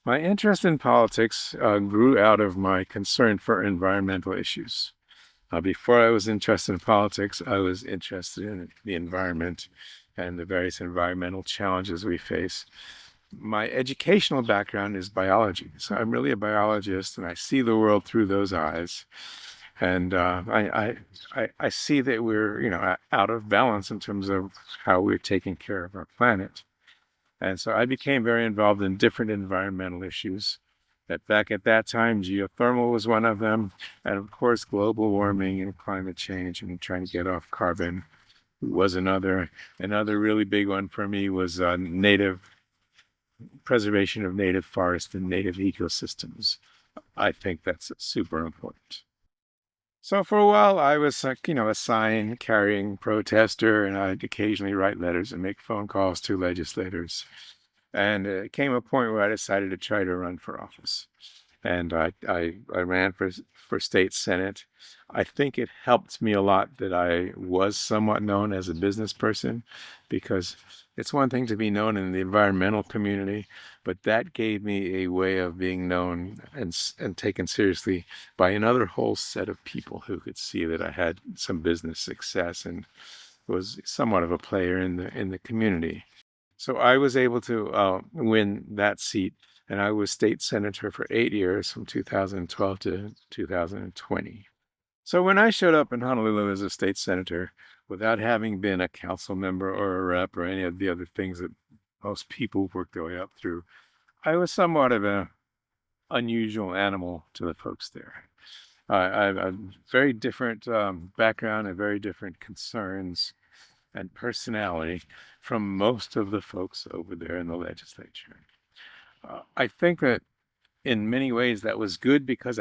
My interest in politics grew out of my concern for environmental issues. Before I was interested in politics, I was interested in the environment and the various environmental challenges we face. My educational background is biology, so I'm really a biologist, and I see the world through those eyes. And I see that we're, out of balance in terms of how we're taking care of our planet. And so I became very involved in different environmental issues. Back at that time, geothermal was one of them, and of course, global warming and climate change and trying to get off carbon was another. Another really big one for me was native preservation of native forests and native ecosystems. I think that's super important. So for a while, I was like, a sign-carrying protester, and I'd occasionally write letters and make phone calls to legislators. And it came a point where I decided to try to run for office. And I ran for state senate. I think it helped me a lot that I was somewhat known as a business person, because it's one thing to be known in the environmental community, but that gave me a way of being known and taken seriously by another whole set of people who could see that I had some business success and was somewhat of a player in the community. So I was able to win that seat, and I was state senator for 8 years from 2012 to 2020. So when I showed up in Honolulu as a state senator, without having been a council member or a rep or any of the other things that most people work their way up through, I was somewhat of an unusual animal to the folks there. I have a very different background and very different concerns and personality from most of the folks over there in the legislature. I think that in many ways that was good because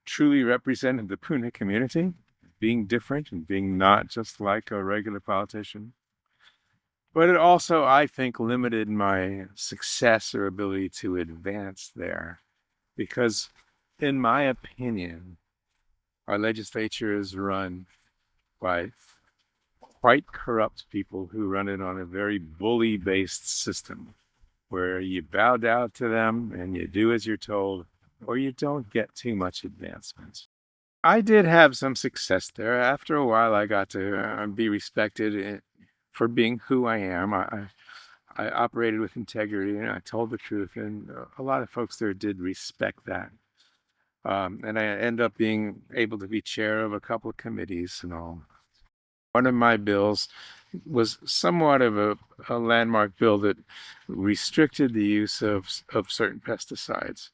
truly represented the Puna community, being different and being not just like a regular politician. But it also, I think, limited my success or ability to advance there because, in my opinion, our legislature is run by quite corrupt people who run it on a very bully-based system where you bow down to them and you do as you're told, or you don't get too much advancement. I did have some success there. After a while, I got to be respected for being who I am. I operated with integrity and I told the truth, and a lot of folks there did respect that. And I ended up being able to be chair of a couple of committees and all. One of my bills was somewhat of a landmark bill that restricted the use of certain pesticides,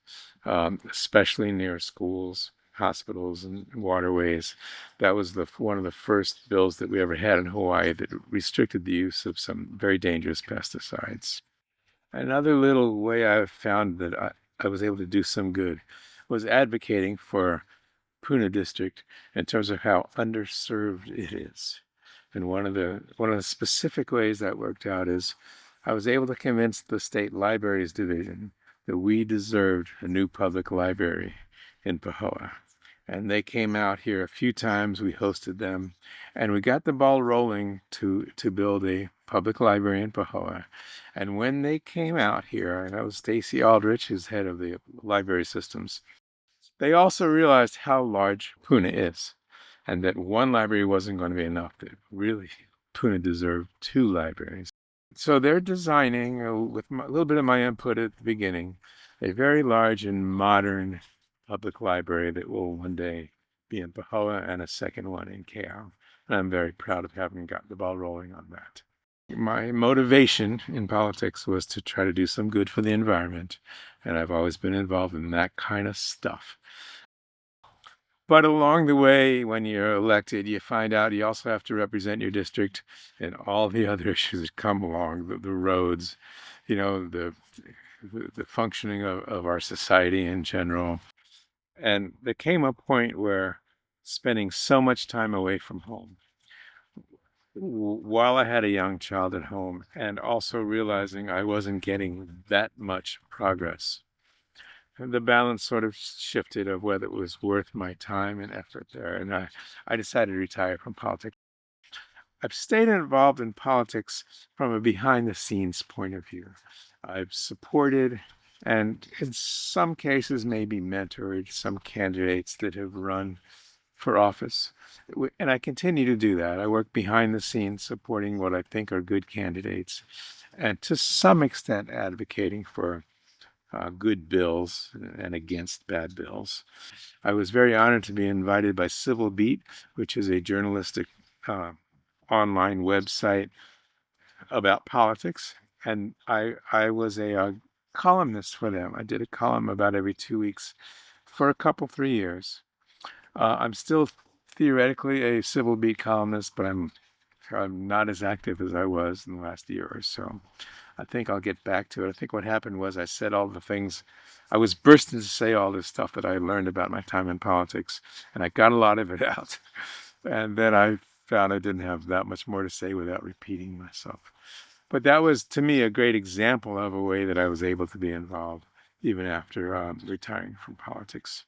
especially near schools, hospitals, and waterways. That was one of the first bills that we ever had in Hawaii that restricted the use of some very dangerous pesticides. Another little way I found that I was able to do some good was advocating for Puna District in terms of how underserved it is. And one of the specific ways that worked out is I was able to convince the State Libraries Division that we deserved a new public library in Pahoa. And they came out here a few times, we hosted them, and we got the ball rolling to build a public library in Pahoa. And when they came out here, and that was Stacy Aldrich, who's head of the library systems, they also realized how large Puna is and that one library wasn't going to be enough. That really, Puna deserved two libraries. So they're designing, with a little bit of my input at the beginning, a very large and modern public library that will one day be in Pahoa and a second one in Keau. And I'm very proud of having got the ball rolling on that. My motivation in politics was to try to do some good for the environment, and I've always been involved in that kind of stuff. But along the way, when you're elected, you find out you also have to represent your district and all the other issues that come along, the roads, the functioning of our society in general. And there came a point where spending so much time away from home, while I had a young child at home, and also realizing I wasn't getting that much progress, the balance sort of shifted of whether it was worth my time and effort there. And I decided to retire from politics. I've stayed involved in politics from a behind the scenes point of view. I've supported and in some cases maybe mentored some candidates that have run for office. And I continue to do that. I work behind the scenes supporting what I think are good candidates and to some extent advocating for good bills and against bad bills. I was very honored to be invited by Civil Beat, which is a journalistic uh, online website about politics, and I was a columnist for them. I did a column about every 2 weeks for a couple 3 years. I'm still theoretically a Civil Beat columnist, but I'm not as active as I was in the last year or so. I think I'll get back to it. I think what happened was I said all the things. I was bursting to say all this stuff that I learned about my time in politics, and I got a lot of it out. And then I found I didn't have that much more to say without repeating myself. But that was, to me, a great example of a way that I was able to be involved even after retiring from politics.